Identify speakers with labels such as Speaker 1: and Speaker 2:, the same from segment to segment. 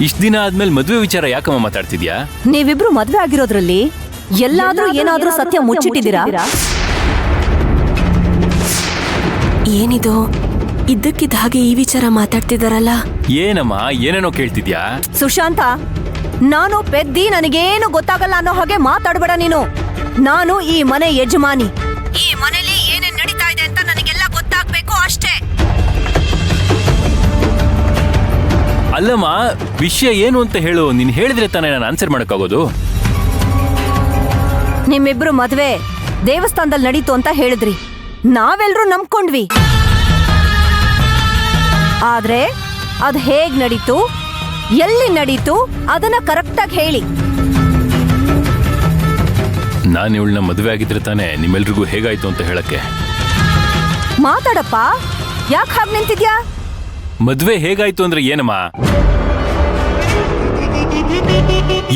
Speaker 1: ಇಷ್ಟ ದಿನ ಆದ್ಮೇಲೆ ಮದ್ವೆ ವಿಚಾರ ಯಾಕಮ್ಮ ಮಾತಾಡ್ತಿದ್ಯಾ?
Speaker 2: ನೀವಿಬ್ರು ಮದ್ವೆ ಆಗಿರೋದ್ರಲ್ಲಿ ಎಲ್ಲಾದ್ರೂ ಏನಾದ್ರೂ ಸತ್ಯ ಮುಚ್ಚಿಟ್ಟಿದ್ದೀರಾ?
Speaker 3: ಏನಿದು ಇದ್ದಕ್ಕಿದ್ದ ಹಾಗೆ ಈ ವಿಚಾರ ಮಾತಾಡ್ತಿದಾರಲ್ಲ?
Speaker 1: ಏನಮ್ಮ ಏನೇನೋ ಕೇಳ್ತಿದ್ಯಾ?
Speaker 2: ಸುಶಾಂತ, ನಾನು ಪೆದ್ದಿ, ನನಗೇನು ಗೊತ್ತಾಗಲ್ಲ ಅನ್ನೋ ಹಾಗೆ ಮಾತಾಡ್ಬೇಡ ನೀನು. ನಾನು ಈ ಮನೆ ಯಜಮಾನಿ. ಈ ಮನೇಲಿ ಏನೇನ್ ನಡೀತಾ ಇದೆ ಅಂತ ನನಗೆಲ್ಲ ಗೊತ್ತಾಗ್ಬೇಕು ಅಷ್ಟೇ.
Speaker 1: ಅಲ್ಲಮ್ಮ, ವಿಷಯ ಏನು ಅಂತ ಹೇಳು. ನೀನ್ ಹೇಳಿದ್ರೆ ತಾನೇ ನಾನು ಆನ್ಸರ್ ಮಾಡಕ್ಕಾಗೋದು.
Speaker 2: ನಿಮ್ಮಿಬ್ರು ಮದ್ವೆ ದೇವಸ್ಥಾನದಲ್ಲಿ ನಡೀತು ಅಂತ ಹೇಳಿದ್ರಿ, ನಾವೆಲ್ರೂ ನಂಬ್ಕೊಂಡ್ವಿ. ಆದ್ರೆ ಅದ್ ಹೇಗ್ ನಡೀತು, ಎಲ್ಲಿ ನಡೀತು ಅದನ್ನ ಕರೆಕ್ಟಾಗಿ ಹೇಳಿ.
Speaker 1: ನಾನು ಇವಳನ್ನ ಮದುವೆ ಆಗಿದ್ರೆ ತಾನೇ ನಿಮ್ಮೆಲ್ರಿಗೂ ಹೇಗಾಯ್ತು ಅಂತ ಹೇಳಕ್ಕೆ.
Speaker 2: ಮಾತಾಡಪ್ಪ, ಯಾಕೆ ಹಾಗೆ ನಿಂತಿದ್ಯಾ?
Speaker 1: ಮದ್ವೆ ಹೇಗಾಯ್ತು ಅಂದ್ರೆ ಏನಮ್ಮ?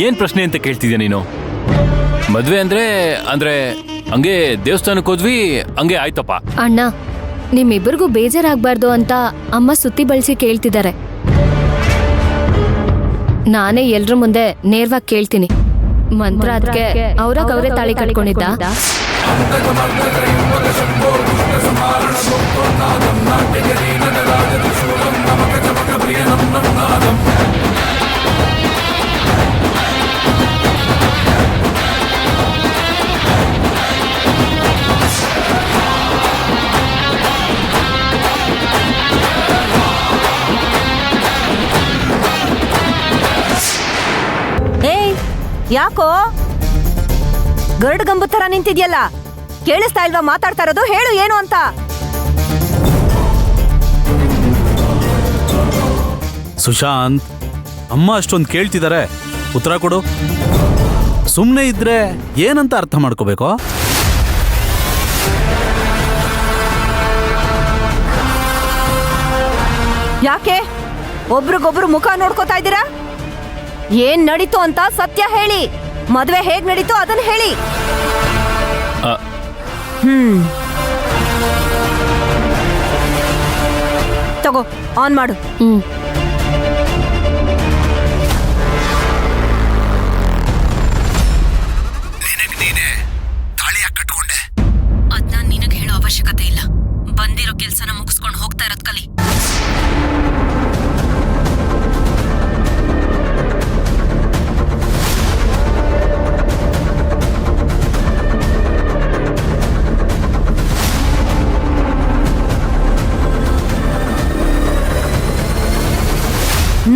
Speaker 1: ಏನ್ ಪ್ರಶ್ನೆ ಅಂತ ಕೇಳ್ತಿದ್ಯಾ ನೀನು? ಮದ್ವೆ ಅಂದ್ರೆ ಹಂಗೆ ದೇವಸ್ಥಾನಕ್ಕೆ ಹೋದ್ವಿ, ಹಂಗೆ ಆಯ್ತಪ್ಪ.
Speaker 4: ಅಣ್ಣ, ನಿಮ್ಮಿಬ್ಬರಿಗೂ ಬೇಜಾರಾಗ್ಬಾರ್ದು ಅಂತ ಅಮ್ಮ ಸುತ್ತಿ ಬಳಸಿ ಕೇಳ್ತಿದ್ದಾರೆ. ನಾನೇ ಎಲ್ರ ಮುಂದೆ ನೇರವಾಗಿ ಕೇಳ್ತೀನಿ. ಮಂತ್ರ ಅದಕ್ಕೆ ಅವ್ರೇ ತಾಳಿ ಕಟ್ಕೊಂಡಿದ್ದ?
Speaker 2: ಯಾಕೋ ಗರುಡ್ಗಂಬು ತರ ನಿಂತಿದ್ಯಲ್ಲ? ಕೇಳಿಸ್ತಾ ಇಲ್ವಾ ಮಾತಾಡ್ತಾ ಇರೋದು? ಹೇಳು ಏನು ಅಂತ.
Speaker 5: ಸುಶಾಂತ್, ಅಮ್ಮ ಅಷ್ಟೊಂದು ಕೇಳ್ತಿದ್ದಾರೆ, ಉತ್ತರ ಕೊಡು. ಸುಮ್ಮನೆ ಇದ್ರೆ ಏನಂತ ಅರ್ಥ ಮಾಡ್ಕೋಬೇಕು?
Speaker 2: ಯಾಕೆ ಒಬ್ರಿಗೊಬ್ರು ಮುಖ ನೋಡ್ಕೋತಾ ಇದ್ದೀರಾ? ಏನ್ ನಡೀತು ಅಂತ ಸತ್ಯ ಹೇಳಿ. ಮದ್ವೆ ಹೇಗ್ ನಡೀತು ಅದನ್ನ ಹೇಳಿ. ತಗೋ, ಆನ್ ಮಾಡು. ಅದ್ನ ನಿನಗೆ ಹೇಳೋ ಅವಶ್ಯಕತೆ ಇಲ್ಲ. ಬಂದಿರೋ ಕೆಲ್ಸನ ಮುಗಿಸ್ಕೊಂಡು ಹೋಗ್ತಾ ಇರೋದ್ ಕಲಿ.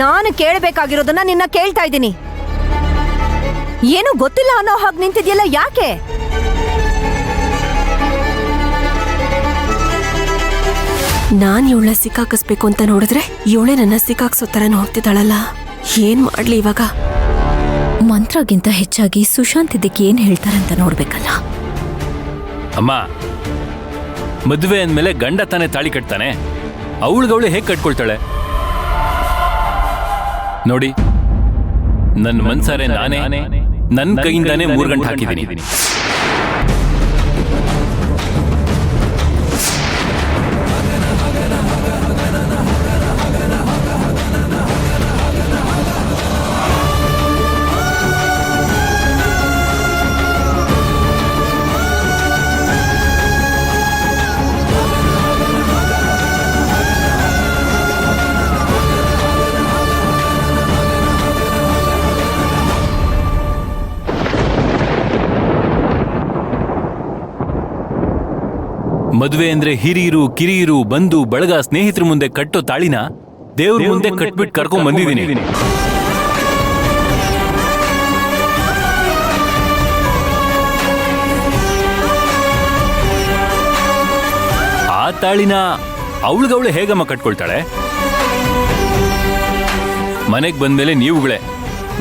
Speaker 2: ನಾನು ಕೇಳಬೇಕಾಗಿರೋದನ್ನ ನಿನ್ನ ಕೇಳ್ತಾ ಇದ್ದೀನಿ. ಏನು ಗೊತ್ತಿಲ್ಲ ಅನ್ನೋ ಹಾಗೆ ನಿಂತಿದ್ಯಲ್ಲ, ಯಾಕೆ?
Speaker 3: ನಾನ್ ಇವಳ ಸಿಕ್ಕಾಕಿಸ್ಬೇಕು ಅಂತ ನೋಡಿದ್ರೆ ಇವಳೆ ನನ್ನ ಸಿಕ್ಕಾಕ್ಸೋ ತರ ನೋಡ್ತಿದ್ದಾಳಲ್ಲ. ಏನ್ ಮಾಡ್ಲಿ ಇವಾಗ?
Speaker 6: ಮಂತ್ರಗಿಂತ ಹೆಚ್ಚಾಗಿ ಸುಶಾಂತ್ ಇದಕ್ಕೆ ಏನ್ ಹೇಳ್ತಾರಂತ ನೋಡ್ಬೇಕಲ್ಲ.
Speaker 1: ಅಮ್ಮ, ಮದುವೆ ಅಂದ್ಮೇಲೆ ಗಂಡ ತಾನೇ ತಾಳಿ ಕಟ್ತಾನೆ, ಅವಳು ಹೇಗ್ ಕಟ್ಕೊಳ್ತಾಳೆ ನೋಡಿ. ನನ್ನ ಮನ್ಸಾರೆ ನಾನೇ ನನ್ನ ಕೈಯಿಂದಾನೇ 3 ಗಂಟೆ ಹಾಕಿದ್ದೀನಿ. ಮದುವೆ ಅಂದ್ರೆ ಹಿರಿಯರು, ಕಿರಿಯರು, ಬಂಧು ಬಳಗ, ಸ್ನೇಹಿತರ ಮುಂದೆ ಕಟ್ಟೋ ತಾಳಿನ ದೇವ್ರ ಮುಂದೆ ಕಟ್ಬಿಟ್ಟು ಕರ್ಕೊಂಡ್ ಬಂದಿದ್ದೀನಿ. ಆ ತಾಳಿನ ಅವಳಿಗವಳೆ ಹೇಗಮ್ಮ ಕಟ್ಕೊಳ್ತಾಳೆ? ಮನೆಗ್ ಬಂದ್ಮೇಲೆ ನೀವುಗಳೇ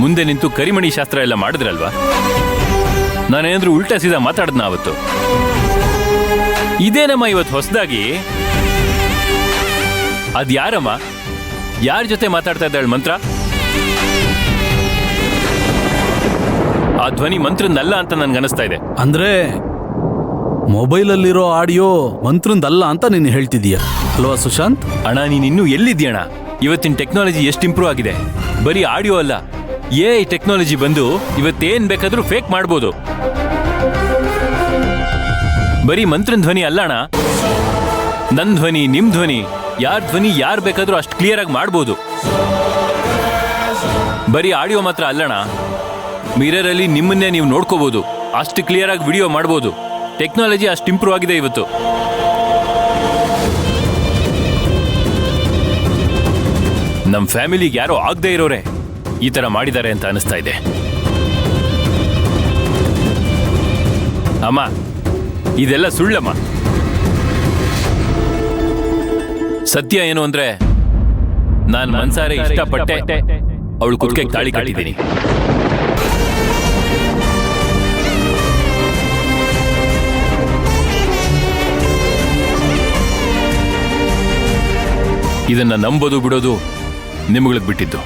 Speaker 1: ಮುಂದೆ ನಿಂತು ಕರಿಮಣಿ ಶಾಸ್ತ್ರ ಎಲ್ಲ ಮಾಡಿದ್ರಲ್ವಾ? ನಾನೇನಾದ್ರೂ ಉಲ್ಟಾ ಸೀದಾ ಮಾತಾಡದ್ನ ಅವತ್ತು? ಇದೇನಮ್ಮ ಇವತ್ತು ಹೊಸದಾಗಿ? ಅದ್ಯಾರಮ್ಮ? ಯಾರ ಜೊತೆ ಮಾತಾಡ್ತಾ ಇದ್ದಾಳೆ ಮಂತ್ರ? ಆ ಧ್ವನಿ ಮಂತ್ರನಲ್ಲ ಅಂತ ನನ್ಗನ್ನಿಸ್ತಾ ಇದೆ.
Speaker 5: ಅಂದ್ರೆ ಮೊಬೈಲಲ್ಲಿರೋ ಆಡಿಯೋ ಮಂತ್ರದಲ್ಲ ಅಂತ ನೀನು ಹೇಳ್ತಿದೀಯ ಅಲ್ವಾ ಸುಶಾಂತ್?
Speaker 1: ಅಣ್ಣ, ನೀನ್ ಇನ್ನೂ ಎಲ್ಲಿದ್ಯಣ್ಣ? ಇವತ್ತಿನ ಟೆಕ್ನಾಲಜಿ ಎಷ್ಟು ಇಂಪ್ರೂವ್ ಆಗಿದೆ. ಬರೀ ಆಡಿಯೋ ಅಲ್ಲ, AI ಟೆಕ್ನಾಲಜಿ ಬಂದು ಇವತ್ತೇನ್ ಬೇಕಾದ್ರೂ ಫೇಕ್ ಮಾಡ್ಬೋದು. ಬರೀ ಮಂತ್ರನ್ ಧ್ವನಿ ಅಲ್ಲಣ್ಣ, ನನ್ ಧ್ವನಿ, ನಿಮ್ ಧ್ವನಿ, ಯಾರ್ ಧ್ವನಿ ಯಾರು ಬೇಕಾದ್ರೂ ಅಷ್ಟು ಕ್ಲಿಯರ್ ಆಗಿ ಮಾಡ್ಬೋದು. ಬರೀ ಆಡಿಯೋ ಮಾತ್ರ ಅಲ್ಲಣ್ಣ, ಮಿರರ್ ಅಲ್ಲಿ ನಿಮ್ಮನ್ನೇ ನೀವು ನೋಡ್ಕೋಬಹುದು, ಅಷ್ಟು ಕ್ಲಿಯರ್ ಆಗಿ ವಿಡಿಯೋ ಮಾಡ್ಬೋದು. ಟೆಕ್ನಾಲಜಿ ಅಷ್ಟು ಇಂಪ್ರೂವ್ ಆಗಿದೆ ಇವತ್ತು. ನಮ್ಮ ಫ್ಯಾಮಿಲಿಗೆ ಯಾರೋ ಆಗದೆ ಇರೋರೆ ಈ ತರ ಮಾಡಿದ್ದಾರೆ ಅಂತ ಅನಿಸ್ತಾ ಇದೆ. ಅಮ್ಮ, ಇದೆಲ್ಲ ಸುಳ್ಳಮ್ಮ. ಸತ್ಯ ಏನು ಅಂದ್ರೆ, ನಾನು ಮನ್ಸಾರೆ ಇಷ್ಟಪಟ್ಟೆ ಅವಳು ಕುತ್ತಿಗೆಗೆ ತಾಳಿ ಕಟ್ಟಿದ್ದೀನಿ. ಇದನ್ನ ನಂಬೋದು ಬಿಡೋದು ನಿಮ್ಗಳಿಗೆ ಬಿಟ್ಟಿದ್ದು.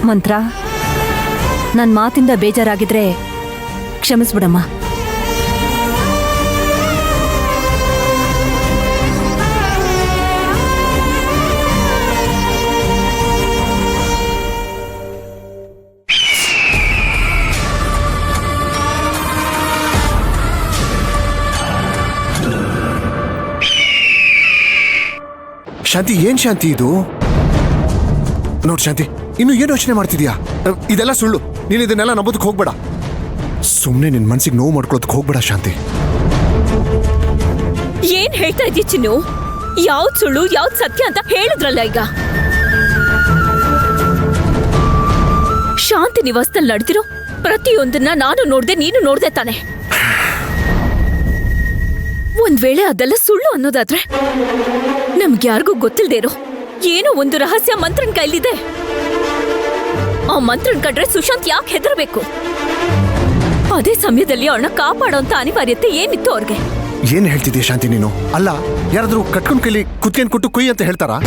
Speaker 2: ಮಂತ್ರ, ನನ್ನ ಮಾತಿಂದ ಬೇಜಾರಾಗಿದ್ರೆ ಕ್ಷಮಿಸ್ಬಿಡಮ್ಮ.
Speaker 7: ಶಾಂತಿ, ಏನ್ ಶಾಂತಿ ಇದು? ನೋಡ್ ಶಾಂತಿ, ಇನ್ನು ಏನು ಯೋಚನೆ ಮಾಡ್ತಿದ್ಯಾ? ಇದೆಲ್ಲ ಸುಳ್ಳು. ನೀನು ಇದನ್ನೆಲ್ಲ ನಂಬೋದಕ್ಕೆ ಹೋಗ್ಬೇಡ. ಸುಮ್ಮನೆ ನಿನ್ ಮನ್ಸಿಗೆ ನೋವು ಮಾಡ್ಕೊಳ್ಳೋದಕ್ಕೆ ಹೋಗ್ಬೇಡ ಶಾಂತಿ.
Speaker 6: ಏನ್ ಹೇಳ್ತಾ ಇದೀಯ ಚಿನ್ನು? ಯಾವ್ದ್ ಸುಳ್ಳು ಯಾವ್ದ್ ಸತ್ಯ ಅಂತ ಹೇಳಿದ್ರಲ್ಲ ಈಗ. ಶಾಂತಿ ನಿವಾಸದಲ್ಲಿ ನಡೆದಿರೋ ಪ್ರತಿಯೊಂದನ್ನ ನಾನು ನೋಡ್ದೆ, ನೀನು ನೋಡ್ದೆ ತಾನೆ. ಒಂದ್ ವೇಳೆ ಅದೆಲ್ಲ ಸುಳ್ಳು ಅನ್ನೋದಾದ್ರೆ ನಮ್ಗೆ ಯಾರಿಗೂ ಗೊತ್ತಿಲ್ದೇ ಇರೋ ಏನೋ ಒಂದು ರಹಸ್ಯ ಮಂತ್ರನ್ ಕೈಲಿದೆ. ಆ ಮಂತ್ರನ್ ಕಂಡ್ರೆ ಸುಶಾಂತ್ ಯಾಕೆ ಹೆದರ್ಬೇಕು? ಅದೇ ಸಮಯದಲ್ಲಿ ಅವಳನ್ನ ಕಾಪಾಡೋಂತ ಅನಿವಾರ್ಯತೆ ಏನಿತ್ತು ಅವ್ರಿಗೆ?
Speaker 7: ಏನ್ ಹೇಳ್ತಿದ್ಯಾ ಶಾಂತಿ ನೀನು? ಅಲ್ಲ, ಯಾರಾದ್ರೂ ಕಟ್ಕೊಂಡ್ ಕೈಲಿ ಕುತ್ಕೇನ್ ಕೊಟ್ಟು ಕುಯ್ ಅಂತ ಹೇಳ್ತಾರಾ?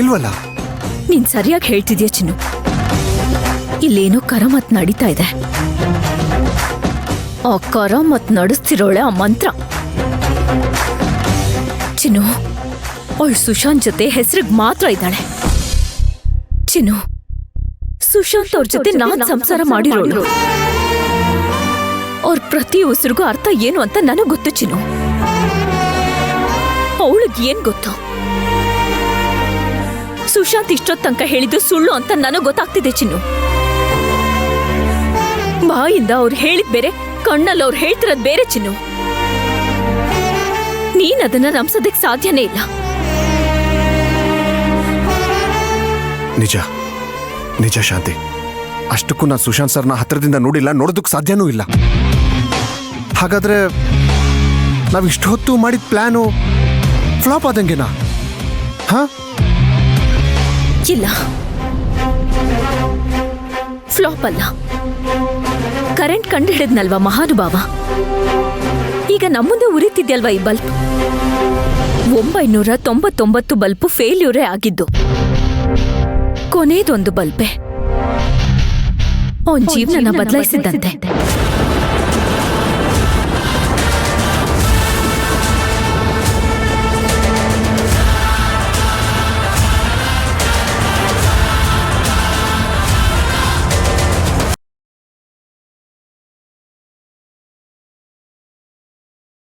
Speaker 7: ಇಲ್ವಲ್ಲ.
Speaker 6: ನೀನ್ ಸರಿಯಾಗಿ ಹೇಳ್ತಿದ್ಯಾ ಚಿನ್ನು. ಇಲ್ಲೇನೋ ಕರಾಮತ್ ನಡೀತಾ ಇದೆ. ಆ ಕರಾಮತ್ ನಡೆಸ್ತಿರೋಳೆ ಆ ಮಂತ್ರ. ಚಿನ್ನು, ಅವಳು ಸುಶಾಂತ್ ಜೊತೆ ಹೆಸರಿಗೆ ಮಾತ್ರ ಇದ್ದಾಳೆ. ಚಿನ್ನು, ಸುಶಾಂತ್ ಅವ್ರ ಜೊತೆ ನಾನ್ ಸಂಸಾರ ಮಾಡಿರೋಳು. ಅವ್ರ ಪ್ರತಿ ಉಸಿರಿಗೂ ಅರ್ಥ ಏನು ಅಂತ ನನಗ್ ಗೊತ್ತು ಚಿನ್ನು. ಅವಳಿಗೆ ಏನ್ ಗೊತ್ತು? ಸುಶಾಂತ್ ಇಷ್ಟೊತ್ ತನಕ ಹೇಳಿದ್ದು ಸುಳ್ಳು ಅಂತ ನನಗ್ ಗೊತ್ತಾಗ್ತಿದೆ ಚಿನ್ನು. ಬಾಯಿಂದ ಅವ್ರು ಹೇಳಿದ್ ಬೇರೆ, ಕಣ್ಣಲ್ಲಿ ಅವ್ರು ಹೇಳ್ತಿರೋದ್ ಬೇರೆ ಚಿನ್ನು. ನೀನ್ ಅದನ್ನ ನಂಬಿಸೋದಕ್ಕೆ ಸಾಧ್ಯನೇ ಇಲ್ಲ.
Speaker 7: ನಿಜ ನಿಜ ಶಾಂತಿ, ಅಷ್ಟಕ್ಕೂ ನಾನು ಸುಶಾಂತ್ ಸರ್ನ ಹತ್ರದಿಂದ ನೋಡಿಲ್ಲ, ನೋಡೋದಕ್ಕೆ ಸಾಧ್ಯನೂ ಇಲ್ಲ. ಹಾಗಾದ್ರೆ ನಾವ್ ಇಷ್ಟು ಹೊತ್ತು ಮಾಡಿದ ಪ್ಲಾನು ಫ್ಲಾಪ್ ಆದಂಗೆನಾ? ಹಾ,
Speaker 6: ಇಲ್ಲ, ಫ್ಲಾಪ್ ಅಲ್ಲ. ಕರೆಂಟ್ ಕಂಡು ಹಿಡಿದ್ನಲ್ವಾ ಮಹಾನುಭಾವ. ಈಗ ನಮ್ಮುಂದೆ ಉರಿತಿದ್ಯಲ್ವಾ ಈ ಬಲ್ಬ್. 999 ಬಲ್ಬ್ ಫೇಲ್ಯೂರೇ ಆಗಿದ್ದು. ಕೊನೆದೊಂದು ಬಲ್ಬೆ ಅವನ್ ಜೀವನ ಬದಲಾಯಿಸಿದ್ದಂತೆ.